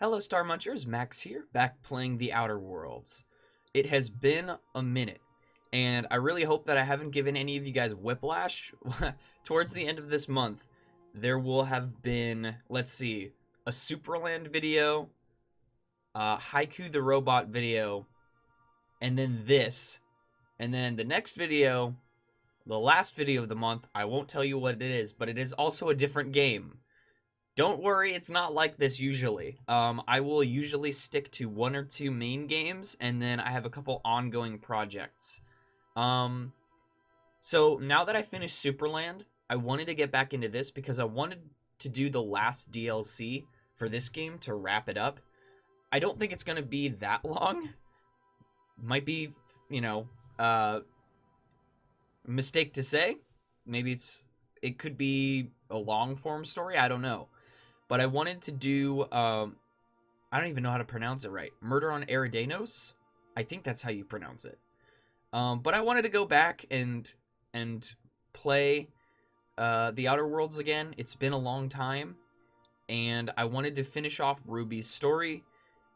Hello StarMunchers, Max here, back playing The Outer Worlds. It has been a minute, and I really hope that I haven't given any of you guys whiplash. Towards the end of this month, there will have been, let's see, a Superland video, Haiku the Robot video, and then this. And then the next video, the last video of the month, I won't tell you what it is, but it is also a different game. Don't worry, it's not like this usually. I will usually stick to one or two main games, and then I have a couple ongoing projects. So now that I finished Superland, I wanted to get back into this because I wanted to do the last DLC for this game to wrap it up. I don't think it's going to be that long. Might be, you know, mistake to say. Maybe it could be a long-form story, I don't know. But I wanted to do, I don't even know how to pronounce it right. Murder on Eridanos? I think that's how you pronounce it. But I wanted to go back and play The Outer Worlds again. It's been a long time. And I wanted to finish off Ruby's story.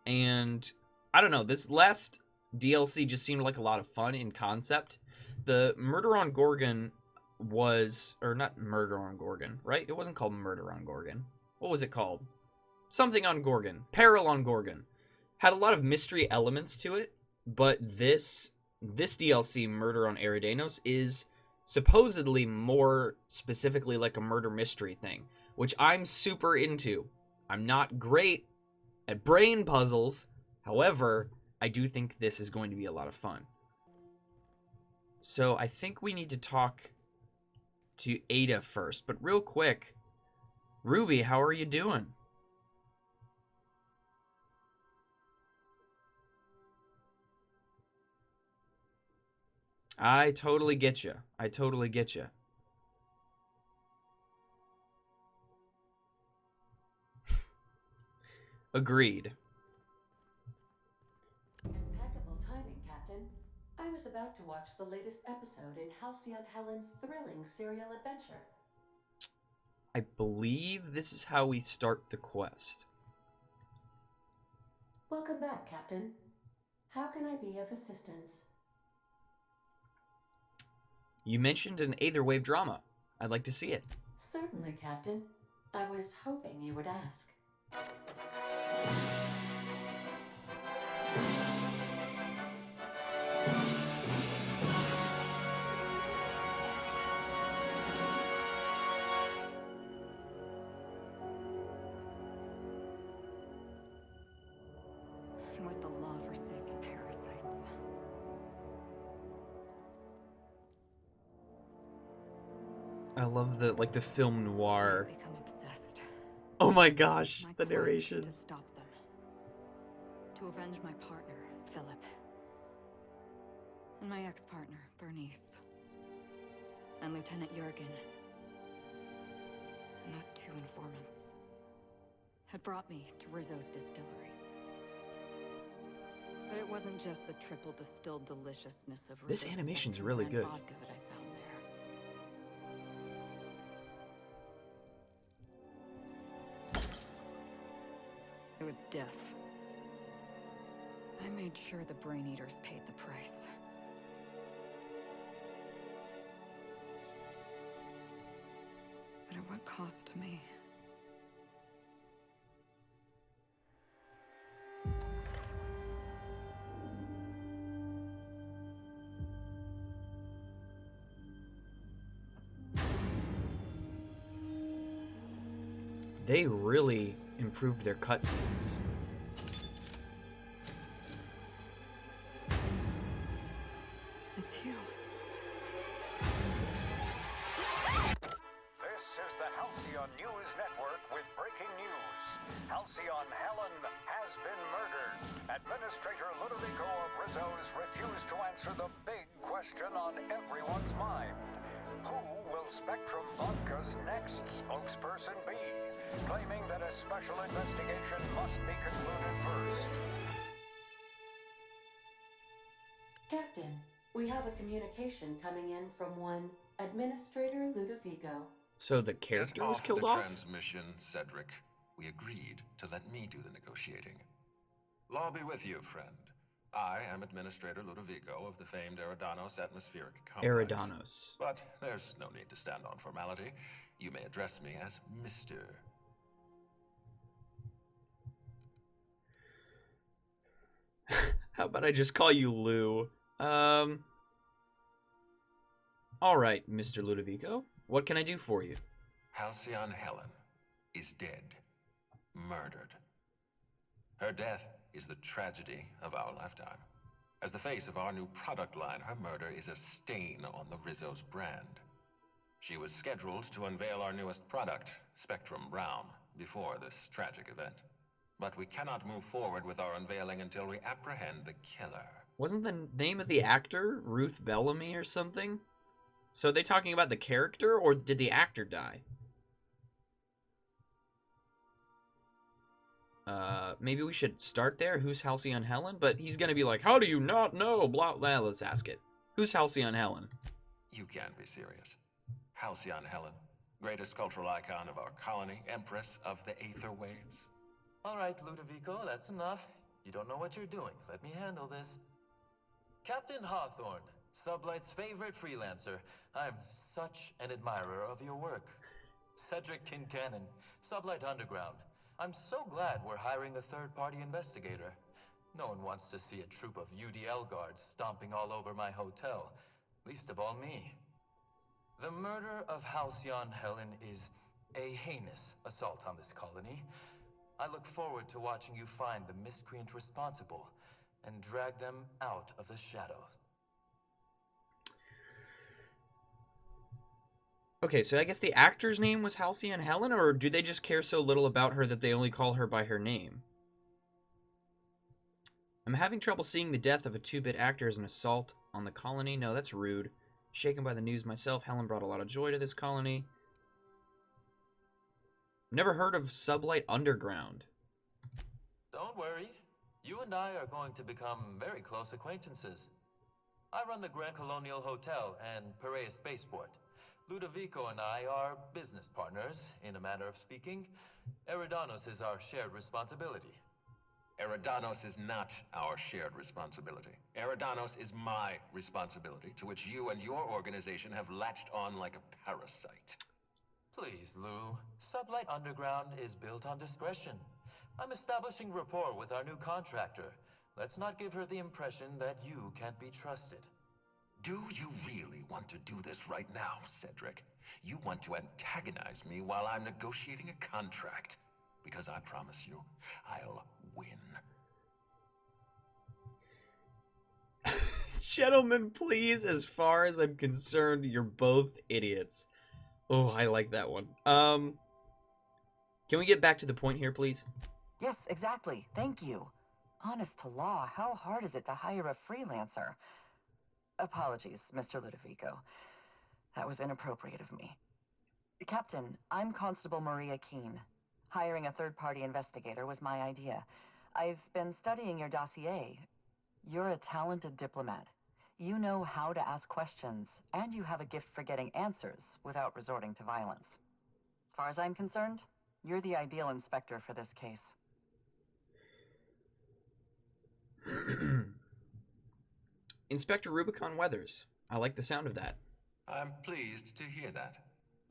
And I don't know, this last DLC just seemed like a lot of fun in concept. The Murder on Gorgon was, or not Murder on Gorgon, right? It wasn't called Murder on Gorgon. What was it called? Something on Gorgon. Peril on Gorgon. Had a lot of mystery elements to it, but this DLC, Murder on Eridanos, is supposedly more specifically like a murder mystery thing, which I'm super into. I'm not great at brain puzzles, however, I do think this is going to be a lot of fun. So I think we need to talk to Ada first, but real quick, Ruby, how are you doing? I totally get you. I totally get you. Agreed. Impeccable timing, Captain. I was about to watch the latest episode in Halcyon Helen's thrilling serial adventure. I believe this is how we start the quest. Welcome back, Captain. How can I be of assistance? You mentioned an Aetherwave drama. I'd like to see it. Certainly, Captain. I was hoping you would ask. It was the law-forsaken parasites. I love the film noir. I've become obsessed. Oh my gosh, My the quest narrations. to stop them. To avenge my partner, Philip. And my ex-partner, Bernice. And Lieutenant Jurgen. And those two informants had brought me to Rizzo's distillery. But it wasn't just the triple distilled deliciousness of This Rizzo's animation's Spectrum really brand good. vodka that I found there. It was death. I made sure the Brain Eaters paid the price. But at what cost to me? They really improved their cutscenes. It's you. This is the Halcyon News Network with breaking news. Halcyon Helen has been murdered. Administrator Ludovico of Rizzo's refused to answer the big question on everyone's mind. Who will Spectrum Vodka's next spokesperson be? Claiming that a special investigation must be concluded first. Captain, we have a communication coming in from one Administrator Ludovico. So the character was killed off? Transmission, Cedric. we agreed to let me do the negotiating. Law be with you, friend. I am Administrator Ludovico of the famed Eridanos Atmospheric Complex. Eridanos. But there's no need to stand on formality. You may address me as Mr. How about I just call you Lou? Alright, Mr. Ludovico. What can I do for you? Halcyon Helen is dead. Murdered. Her death is the tragedy of our lifetime. As the face of our new product line, her murder is a stain on the Rizzo's brand. She was scheduled to unveil our newest product, Spectrum Brown, before this tragic event. But we cannot move forward with our unveiling until we apprehend the killer. Wasn't the name of the actor Ruth Bellamy or something? So are they talking about the character, or did the actor die? Maybe we should start there. Who's Halcyon Helen? But he's gonna be like, how do you not know? Blah, blah. Let's ask it. Who's Halcyon Helen? You can't be serious. Halcyon Helen, greatest cultural icon of our colony, empress of the Aether Waves. All right, Ludovico, that's enough. You don't know what you're doing. Let me handle this. Captain Hawthorne, Sublight's favorite freelancer. I'm such an admirer of your work. Cedric Kincannon, Sublight Underground. I'm so glad we're hiring a third-party investigator. No one wants to see a troop of UDL guards stomping all over my hotel, least of all me. The murder of Halcyon Helen is a heinous assault on this colony. I look forward to watching you find the miscreant responsible and drag them out of the shadows. Okay, so I guess the actor's name was Halcyon Helen, or do they just care so little about her that they only call her by her name? I'm having trouble seeing the death of a 2-bit actor as an assault on the colony. No, that's rude. Shaken by the news myself, Helen brought a lot of joy to this colony. Never heard of Sublight Underground. Don't worry. You and I are going to become very close acquaintances. I run the Grand Colonial Hotel and Perea Spaceport. Ludovico and I are business partners, in a manner of speaking. Eridanos is our shared responsibility. Eridanos is not our shared responsibility. Eridanos is my responsibility, to which you and your organization have latched on like a parasite. Please, Lou. Sublight Underground is built on discretion. I'm establishing rapport with our new contractor. Let's not give her the impression that you can't be trusted. Do you really want to do this right now, Cedric? You want to antagonize me while I'm negotiating a contract. Because I promise you, I'll win. Gentlemen, please, as far as I'm concerned, you're both idiots. Oh, I like that one. Can we get back to the point here, please? Yes, exactly. Thank you. Honest to law, how hard is it to hire a freelancer? Apologies, Mr. Ludovico. That was inappropriate of me. Captain, I'm Constable Maria Keene. Hiring a third-party investigator was my idea. I've been studying your dossier. You're a talented diplomat. You know how to ask questions, and you have a gift for getting answers without resorting to violence. As far as I'm concerned, you're the ideal inspector for this case. Inspector Rubicon Weathers. I like the sound of that. I'm pleased to hear that.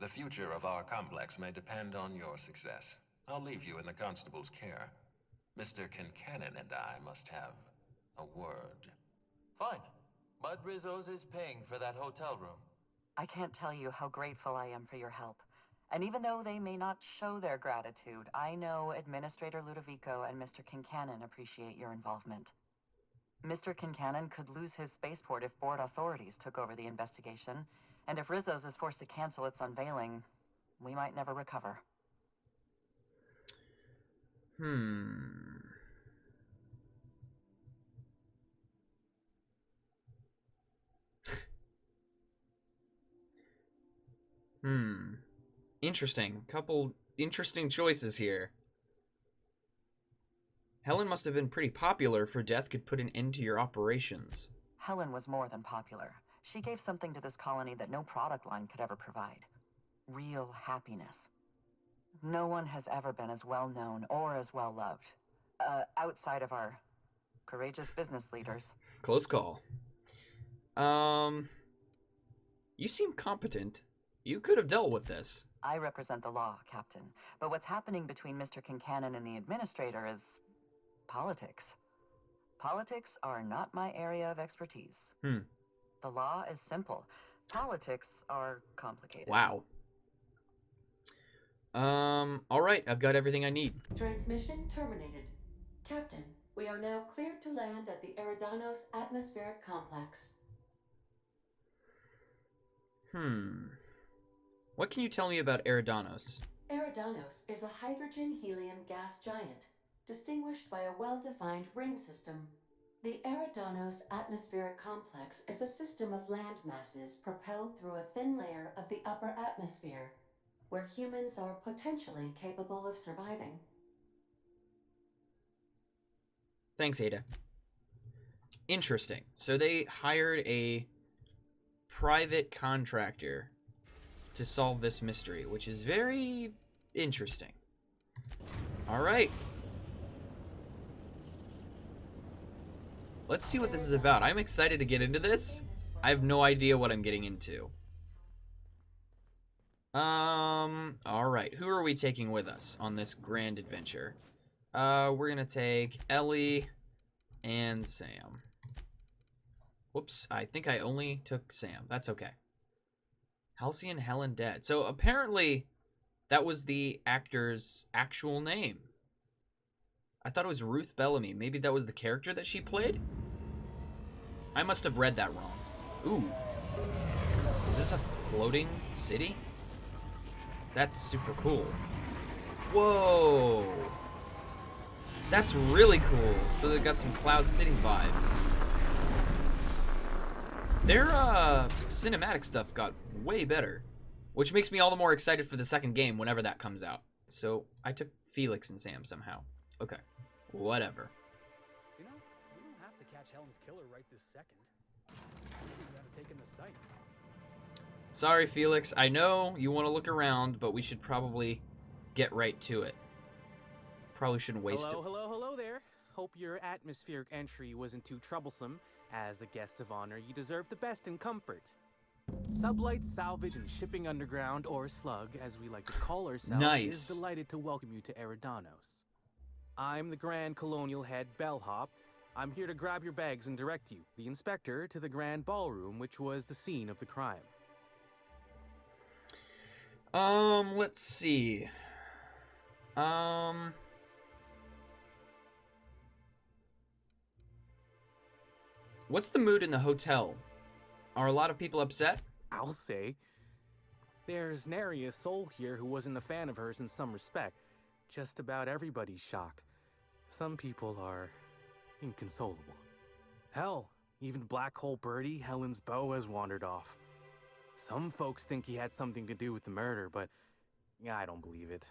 The future of our complex may depend on your success. I'll leave you in the constable's care. Mr. Kincannon and I must have a word. Fine. Bud Rizzo's is paying for that hotel room. I can't tell you how grateful I am for your help. And even though they may not show their gratitude, I know Administrator Ludovico and Mr. Kincannon appreciate your involvement. Mr. Kincannon could lose his spaceport if board authorities took over the investigation, and if Rizzo's is forced to cancel its unveiling, we might never recover. Interesting. Couple interesting choices here. Helen must have been pretty popular, for death could put an end to your operations. Helen was more than popular. She gave something to this colony that no product line could ever provide. Real happiness. No one has ever been as well known or as well loved. Outside of our courageous business leaders. Close call. You seem competent. You could have dealt with this. I represent the law, Captain. But what's happening between Mr. Kincannon and the Administrator is politics. Politics are not my area of expertise. The law is simple. Politics are complicated. Wow. All right. I've got everything I need. Transmission terminated. Captain, we are now cleared to land at the Eridanos atmospheric complex. What can you tell me about Eridanos? Eridanos is a hydrogen-helium gas giant, distinguished by a well-defined ring system. The Eridanos atmospheric complex is a system of land masses propelled through a thin layer of the upper atmosphere, where humans are potentially capable of surviving. Thanks, Ada. Interesting. So they hired a private contractor to solve this mystery, which is very interesting. All right. Let's see what this is about. I'm excited to get into this. I have no idea what I'm getting into. All right. Who are we taking with us on this grand adventure? We're gonna take Ellie and Sam. Whoops, I think I only took Sam. That's okay. Halcyon Helen dead. So apparently that was the actor's actual name. I thought it was Ruth Bellamy. Maybe that was the character that she played? I must have read that wrong. Ooh. Is this a floating city? That's super cool. Whoa. That's really cool. So they've got some Cloud City vibes. Their cinematic stuff got way better, which makes me all the more excited for the second game whenever that comes out. So I took Felix and Sam somehow. Okay, whatever. You know, we don't have to catch Helen's killer right this second. We gotta take in the sights. Sorry, Felix. I know you want to look around, but we should probably get right to it. Probably shouldn't waste it. Hello there. Hope your atmospheric entry wasn't too troublesome. As a guest of honor, you deserve the best in comfort. Sublight Salvage and Shipping Underground, or Slug, as we like to call ourselves, Nice. is delighted to welcome you to Eridanos. I'm the Grand Colonial Head Bellhop. I'm here to grab your bags and direct you, the inspector, to the Grand Ballroom, which was the scene of the crime. Let's see. What's the mood in the hotel? Are a lot of people upset? I'll say. There's nary a soul here who wasn't a fan of hers in some respect. Just about everybody's shocked. Some people are inconsolable. Hell, even Black Hole Birdie, Helen's beau, has wandered off. Some folks think he had something to do with the murder, but I don't believe it.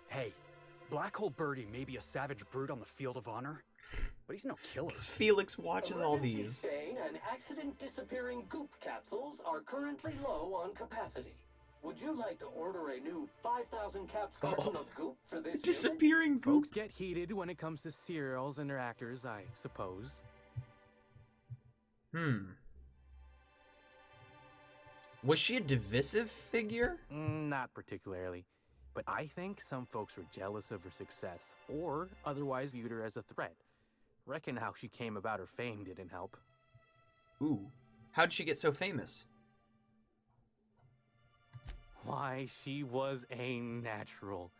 Hey, Black Hole Birdie may be a savage brute on the field of honor, but he's no killer. Because Felix watches all Emergency these. stain and accident disappearing goop capsules are currently low on capacity. Would you like to order a new 5,000 caps carton of goop for this unit? Disappearing goop. Folks get heated when it comes to serials and their actors, I suppose. Was she a divisive figure? Not particularly. But I think some folks were jealous of her success, or otherwise viewed her as a threat. Reckon how she came about her fame didn't help. Ooh. How'd she get so famous? Why, she was a natural.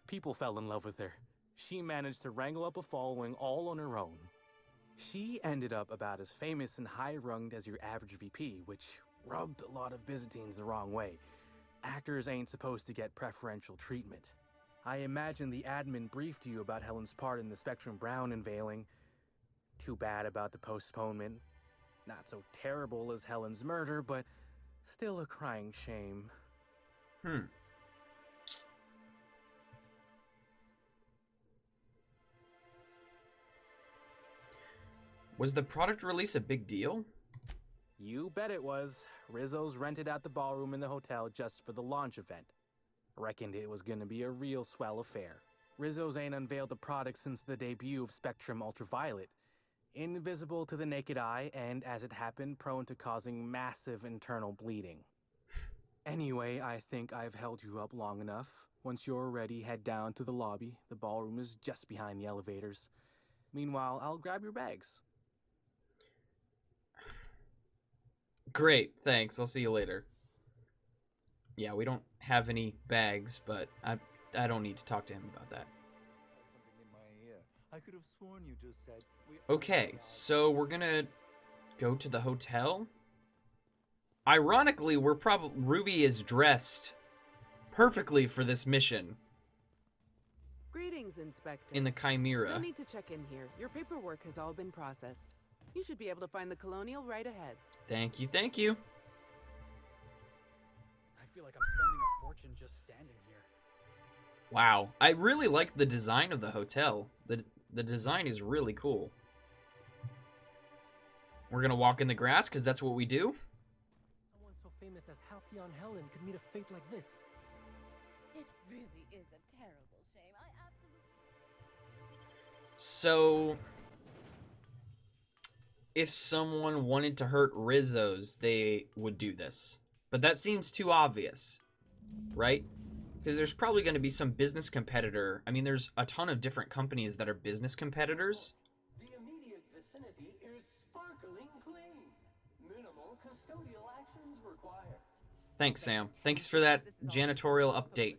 People fell in love with her. She managed to wrangle up a following all on her own. She ended up about as famous and high-runged as your average VP, which rubbed a lot of Byzantines the wrong way. Actors ain't supposed to get preferential treatment. I imagine the admin briefed you about Helen's part in the Spectrum Brown unveiling. Too bad about the postponement. Not so terrible as Helen's murder, but still a crying shame. Was the product release a big deal? You bet it was. Rizzo's rented out the ballroom in the hotel just for the launch event. Reckoned it was gonna be a real swell affair. Rizzo's ain't unveiled the product since the debut of Spectrum Ultraviolet. Invisible to the naked eye, and as it happened, prone to causing massive internal bleeding. Anyway, I think I've held you up long enough. Once you're ready, head down to the lobby. The ballroom is just behind the elevators. Meanwhile, I'll grab your bags. Great, thanks. I'll see you later. Yeah, we don't have any bags, but I don't need to talk to him about that. I could have sworn you just said Okay, so we're gonna go to the hotel. Ironically, Ruby is dressed perfectly for this mission Greetings, Inspector. in the Chimera. No need to check in here. Your paperwork has all been processed. You should be able to find the Colonial right ahead. Thank you, thank you. I feel like I'm spending a fortune just standing here. Wow, I really like the design of the hotel. The design is really cool. We're gonna walk in the grass because that's what we do. Someone so famous as Halcyon Helen could meet a fate like this. It really is a terrible shame. I absolutely... So, if someone wanted to hurt Rizzo's, they would do this. But that seems too obvious, right? Because there's probably going to be some business competitor. I mean, there's a ton of different companies that are business competitors. The immediate vicinity is sparkling clean. Minimal custodial actions required. Thanks, Sam. Thanks for that janitorial update.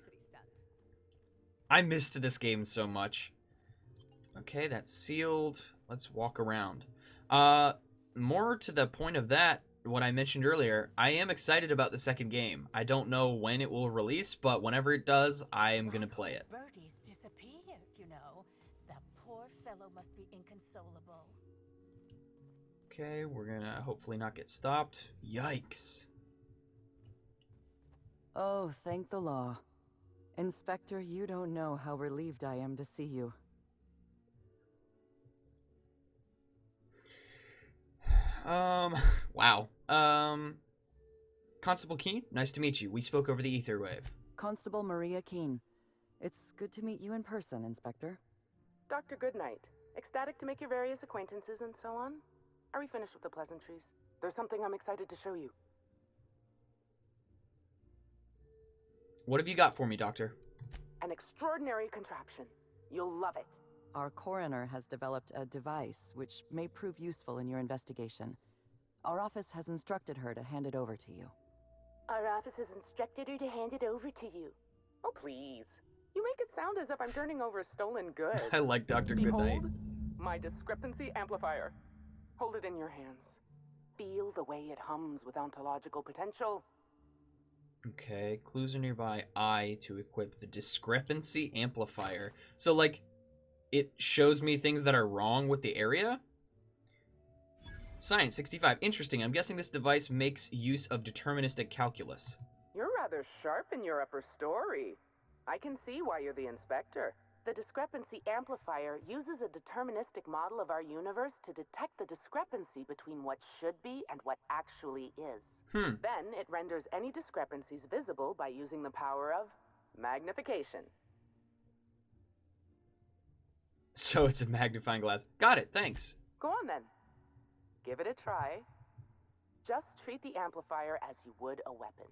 I missed this game so much. Okay, that's sealed. Let's walk around. More to the point of that, what I mentioned earlier, I am excited about the second game. I don't know when it will release, but whenever it does, I am going to play it. Birdie's disappeared, you know. That poor fellow must be inconsolable. Okay, we're going to hopefully not get stopped. Yikes. Oh, thank the law. Inspector, you don't know how relieved I am to see you. Wow. Constable Keene, nice to meet you. We spoke over the ether wave. Constable Maria Keene. It's good to meet you in person, Inspector. Dr. Goodnight. Ecstatic to make your various acquaintances and so on. Are we finished with the pleasantries? There's something I'm excited to show you. What have you got for me, Doctor? An extraordinary contraption. You'll love it. Our coroner has developed a device which may prove useful in your investigation. Our office has instructed her to hand it over to you. Our office has instructed her to hand it over to you. Oh, please. You make it sound as if I'm turning over stolen goods. I like Dr. Goodnight. Behold, my discrepancy amplifier. Hold it in your hands. Feel the way it hums with ontological potential. Okay, clues are nearby. I to equip the discrepancy amplifier. So, like, it shows me things that are wrong with the area? Science 65. Interesting. I'm guessing this device makes use of deterministic calculus. You're rather sharp in your upper story. I can see why you're the inspector. The discrepancy amplifier uses a deterministic model of our universe to detect the discrepancy between what should be and what actually is. Then it renders any discrepancies visible by using the power of magnification. So it's a magnifying glass. Got it, thanks. Go on then. Give it a try. Just treat the amplifier as you would a weapon.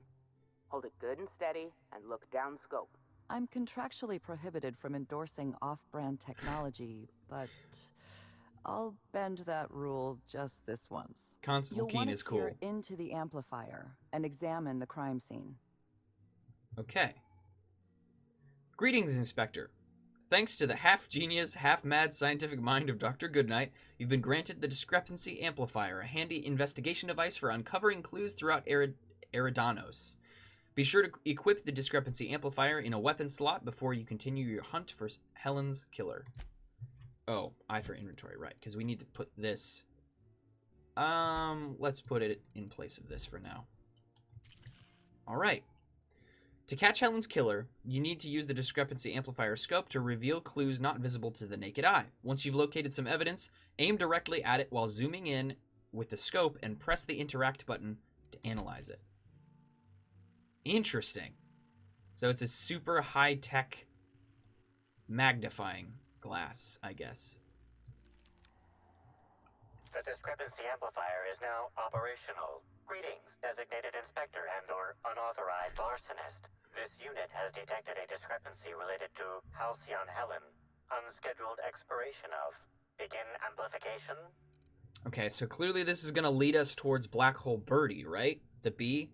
Hold it good and steady and look down scope. I'm contractually prohibited from endorsing off-brand technology, but I'll bend that rule just this once. Constable Keene is cool. You'll want to peer into the amplifier and examine the crime scene. Okay. Greetings, Inspector. Thanks to the half-genius, half-mad scientific mind of Dr. Goodnight, you've been granted the Discrepancy Amplifier, a handy investigation device for uncovering clues throughout Eridanos. Be sure to equip the Discrepancy Amplifier in a weapon slot before you continue your hunt for Helen's killer. Oh, I for inventory, right, because we need to put this... let's put it in place of this for now. Alright. To catch Helen's killer, you need to use the Discrepancy Amplifier scope to reveal clues not visible to the naked eye. Once you've located some evidence, aim directly at it while zooming in with the scope and press the Interact button to analyze it. Interesting. So it's a super high-tech magnifying glass, I guess. The discrepancy amplifier is now operational. Greetings, designated inspector and/or unauthorized larcenist. This unit has detected a discrepancy related to Halcyon Helen. Unscheduled expiration of. Begin amplification. Okay, so clearly this is going to lead us towards Black Hole Birdie, right? The bee?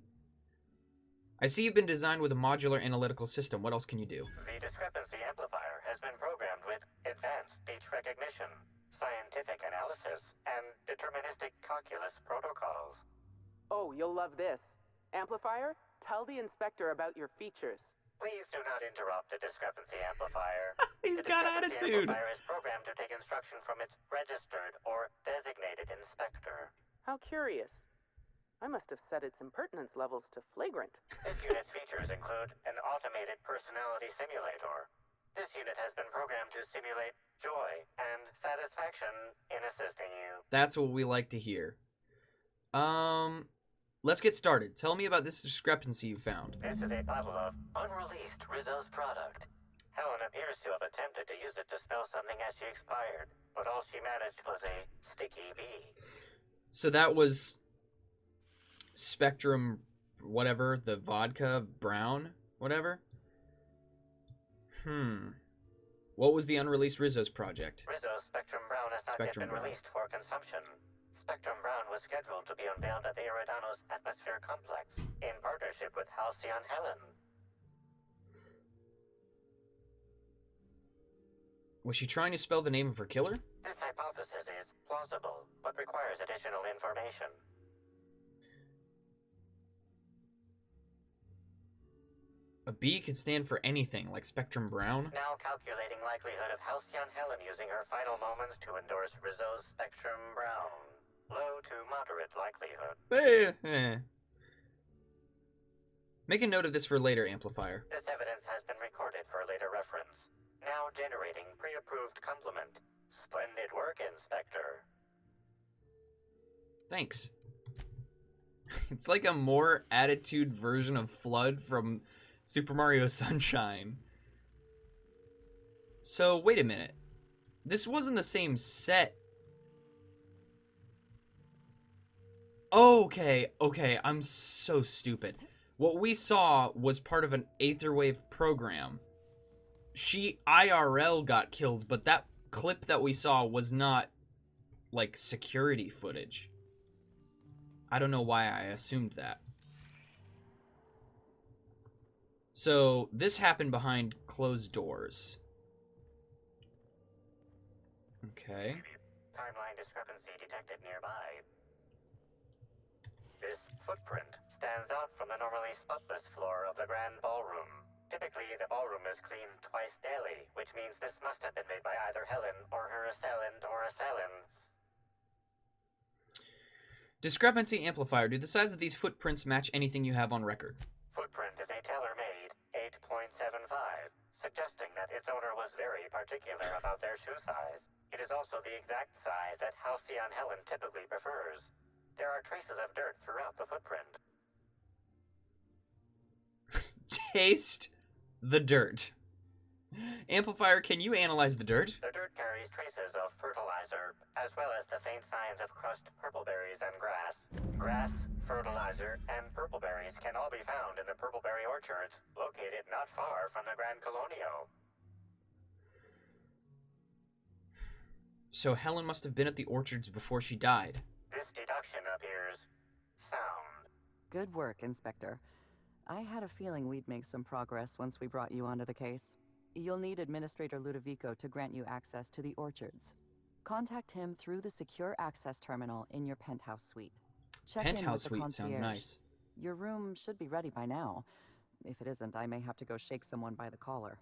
I see you've been designed with a modular analytical system. What else can you do? The discrepancy amplifier has been programmed with advanced speech recognition, scientific analysis, and deterministic calculus protocols. Oh, you'll love this. Amplifier, tell the inspector about your features. Please do not interrupt the discrepancy amplifier. He's got The discrepancy attitude. amplifier is programmed to take instruction from its registered or designated inspector. How curious. I must have set its impertinence levels to flagrant. This unit's features include an automated personality simulator. This unit has been programmed to simulate joy and satisfaction in assisting you. That's what we like to hear. Let's get started. Tell me about this discrepancy you found. This is a bottle of unreleased Rizzo's product. Helen appears to have attempted to use it to spell something as she expired, but all she managed was a sticky bee. So that was Spectrum, whatever, the vodka brown, whatever? What was the unreleased Rizzo's project? Rizzo's Spectrum Brown has not Spectrum yet been Brown. released for consumption. Spectrum Brown was scheduled to be unveiled at the Eridanos-Atmosphere complex in partnership with Halcyon Helen. Was she trying to spell the name of her killer? This hypothesis is plausible, but requires additional information. A B could stand for anything, like Spectrum Brown. Now calculating likelihood of Halcyon Helen using her final moments to endorse Rizzo's Spectrum Brown. Low to moderate likelihood. Make a note of this for later, Amplifier. This evidence has been recorded for later reference. Now generating pre-approved compliment. Splendid work, Inspector. Thanks. It's like a more attitude version of Flood from Super Mario Sunshine. So, wait a minute. This wasn't the same set. Okay, I'm so stupid. What we saw was part of an Aetherwave program. She IRL got killed, but that clip that we saw was not, like, security footage. I don't know why I assumed that. So, this happened behind closed doors. Okay. Timeline discrepancy detected nearby. This footprint stands out from the normally spotless floor of the grand ballroom. Typically, the ballroom is cleaned twice daily, which means this must have been made by either Helen or her assailant or assailants. Discrepancy amplifier. Do the size of these footprints match anything you have on record? Footprint is a tailor-made 8.75, suggesting that its owner was very particular about their shoe size. It is also the exact size that Halcyon Helen typically prefers. There are traces of dirt throughout the footprint. Taste the dirt. Amplifier, can you analyze the dirt? The dirt carries traces of fertilizer, as well as the faint signs of crushed purpleberries and grass. Grass, fertilizer, and purpleberries can all be found in the purpleberry orchards, located not far from the Grand Colonio. So Helen must have been at the orchards before she died. This deduction appears sound. Good work, Inspector. I had a feeling we'd make some progress once we brought you onto the case. You'll need Administrator Ludovico to grant you access to the orchards. Contact him through the secure access terminal in your penthouse suite. Check in with Penthouse the suite concierge. sounds nice. Your room should be ready by now. If it isn't, I may have to go shake someone by the collar.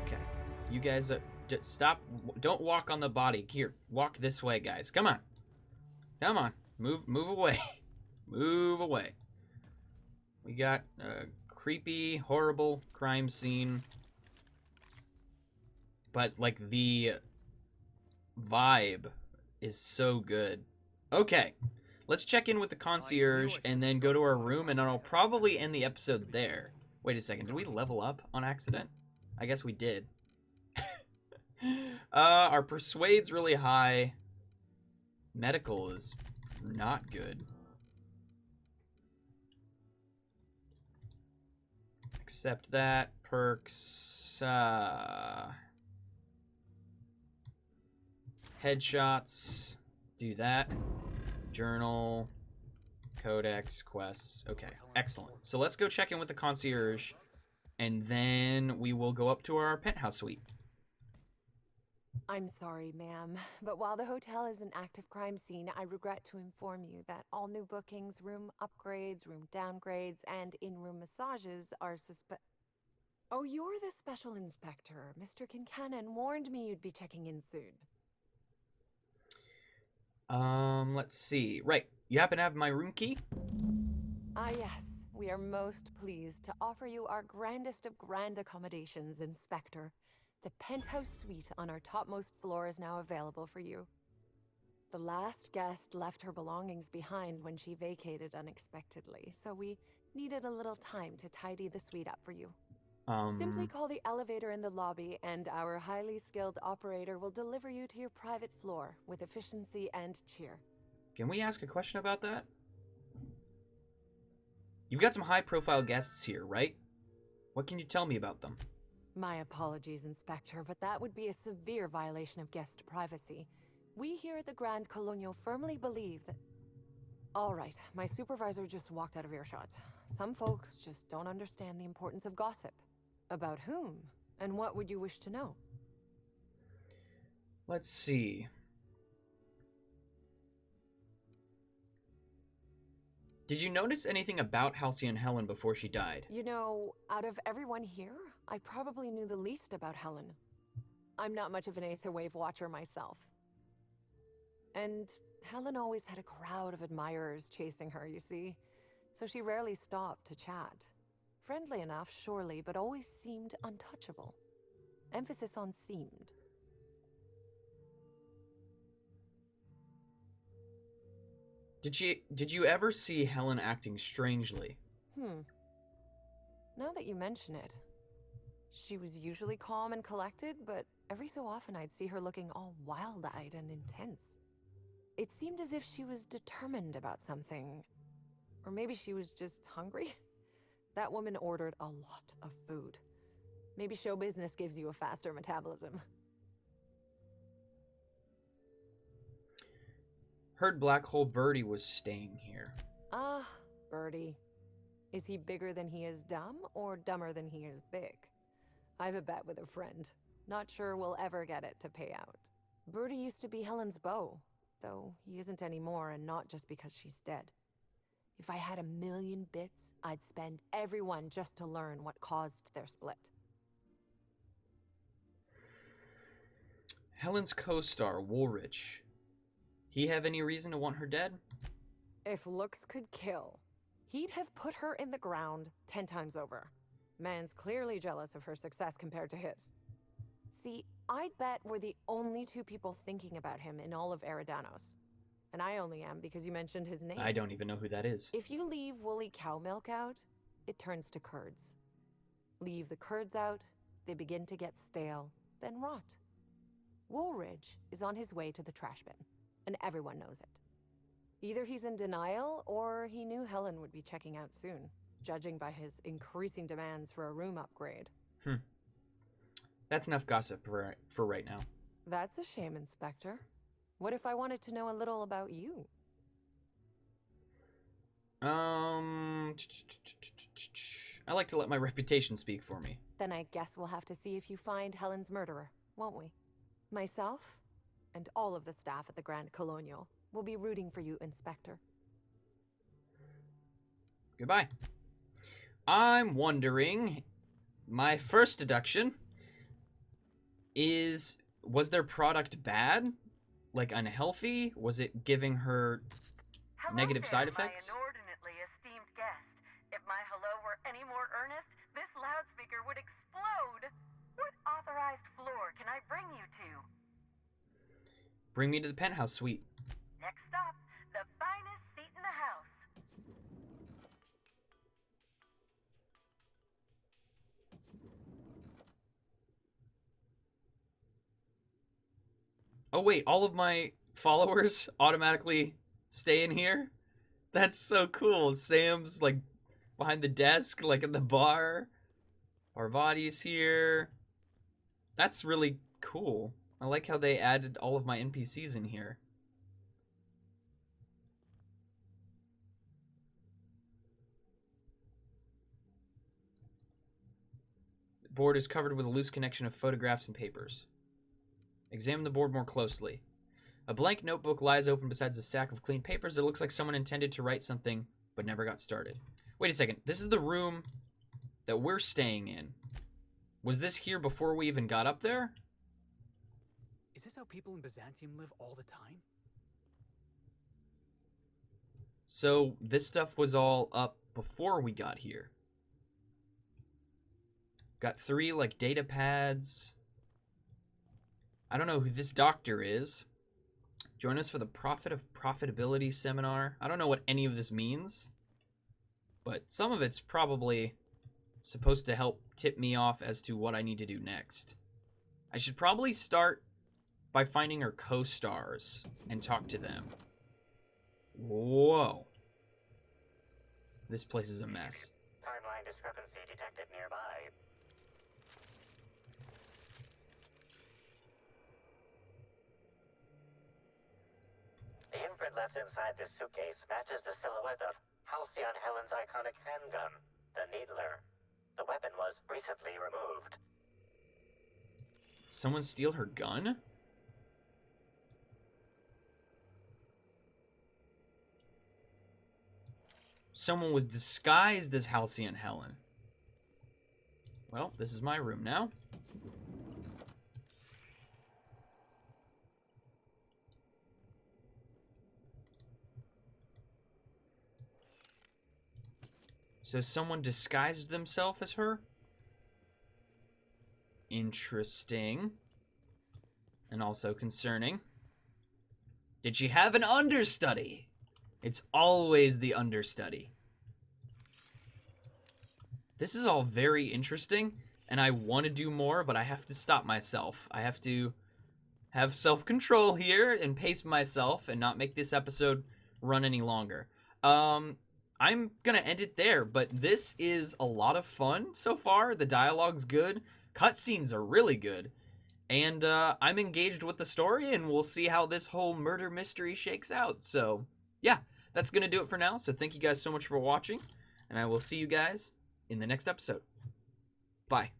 Okay. You guys, just stop. Don't walk on the body. Here, walk this way, guys. Come on. Come on. Move away. Move away. We got a creepy, horrible crime scene. But, like, the vibe is so good. Okay. Let's check in with the concierge and then go to our room, and I'll probably end the episode there. Wait a second, did we level up on accident? I guess we did. Our persuade's really high. Medical is not good. Accept that. Perks. Headshots. Do that. Journal. Codex. Quests. Okay, excellent. So let's go check in with the concierge, and then we will go up to our penthouse suite. I'm sorry, ma'am, but while the hotel is an active crime scene, I regret to inform you that all new bookings, room upgrades, room downgrades, and in-room massages are Oh, you're the special inspector. Mr. Kincannon warned me you'd be checking in soon. Let's see. Right, you happen to have my room key? Ah, yes. We are most pleased to offer you our grandest of grand accommodations, Inspector. The penthouse suite on our topmost floor is now available for you. The last guest left her belongings behind when she vacated unexpectedly, so we needed a little time to tidy the suite up for you. Simply call the elevator in the lobby, and our highly skilled operator will deliver you to your private floor with efficiency and cheer. Can we ask a question about that? You've got some high-profile guests here, right? What can you tell me about them? My apologies, Inspector, but that would be a severe violation of guest privacy. We here at the Grand Colonial firmly believe that... All right, my supervisor just walked out of earshot. Some folks just don't understand the importance of gossip. About whom? And what would you wish to know? Let's see. Did you notice anything about Halcyon Helen before she died? You know, out of everyone here, I probably knew the least about Helen. I'm not much of an Aetherwave watcher myself. And Helen always had a crowd of admirers chasing her, you see. So she rarely stopped to chat. Friendly enough, surely, but always seemed untouchable. Emphasis on seemed. Did you ever see Helen acting strangely? Now that you mention it, she was usually calm and collected, but every so often I'd see her looking all wild-eyed and intense. It seemed as if she was determined about something. Or maybe she was just hungry? That woman ordered a lot of food. Maybe show business gives you a faster metabolism. Heard Black Hole Birdie was staying here. Ah, Birdie. Is he bigger than he is dumb, or dumber than he is big? I've a bet with a friend. Not sure we'll ever get it to pay out. Birdie used to be Helen's beau, though he isn't anymore, and not just because she's dead. If I had 1,000,000 bits, I'd spend every one just to learn what caused their split. Helen's co-star, Woolrich. He have any reason to want her dead? If looks could kill, he'd have put her in the ground 10 times over. Man's clearly jealous of her success compared to his. See, I'd bet we're the only two people thinking about him in all of Eridanos. And I only am because you mentioned his name. I don't even know who that is. If you leave woolly cow milk out, it turns to curds. Leave the curds out, they begin to get stale, then rot. Woolridge is on his way to the trash bin, and everyone knows it. Either he's in denial, or he knew Helen would be checking out soon, judging by his increasing demands for a room upgrade. That's enough gossip for right now. That's a shame, Inspector. What if I wanted to know a little about you? I like to let my reputation speak for me. Then I guess we'll have to see if you find Helen's murderer, won't we? Myself, and all of the staff at the Grand Colonial, will be rooting for you, Inspector. Goodbye. I'm wondering, my first deduction is, was their product bad? Like unhealthy? Was it giving her negative side effects? My inordinately esteemed guest. If my hello were any more earnest, this loudspeaker would explode. What authorized floor can I bring you to? Bring me to the penthouse suite. Next stop, the finest seat Oh, wait, all of my followers automatically stay in here? That's so cool. Sam's, like, behind the desk, like, at the bar. Parvati's here. That's really cool. I like how they added all of my NPCs in here. The board is covered with a loose connection of photographs and papers. Examine the board more closely. A blank notebook lies open beside a stack of clean papers. It looks like someone intended to write something, but never got started. Wait a second. This is the room that we're staying in. Was this here before we even got up there? Is this how people in Byzantium live all the time? So this stuff was all up before we got here. Got 3, like, data pads. I don't know who this doctor is. Join us for the Profit of Profitability seminar. I don't know what any of this means, but some of it's probably supposed to help tip me off as to what I need to do next. I should probably start by finding her co-stars and talk to them. Whoa. This place is a mess. Timeline discrepancy detected nearby. The imprint left inside this suitcase matches the silhouette of Halcyon Helen's iconic handgun, the Needler. The weapon was recently removed. Someone steal her gun? Someone was disguised as Halcyon Helen. Well, this is my room now. So someone disguised themselves as her? Interesting. And also concerning. Did she have an understudy? It's always the understudy. This is all very interesting, and I want to do more, but I have to stop myself. I have to have self-control here and pace myself and not make this episode run any longer. I'm gonna end it there, but this is a lot of fun so far. The dialogue's good. Cutscenes are really good. And I'm engaged with the story, and we'll see how this whole murder mystery shakes out. So, yeah, that's gonna do it for now. So thank you guys so much for watching, and I will see you guys in the next episode. Bye.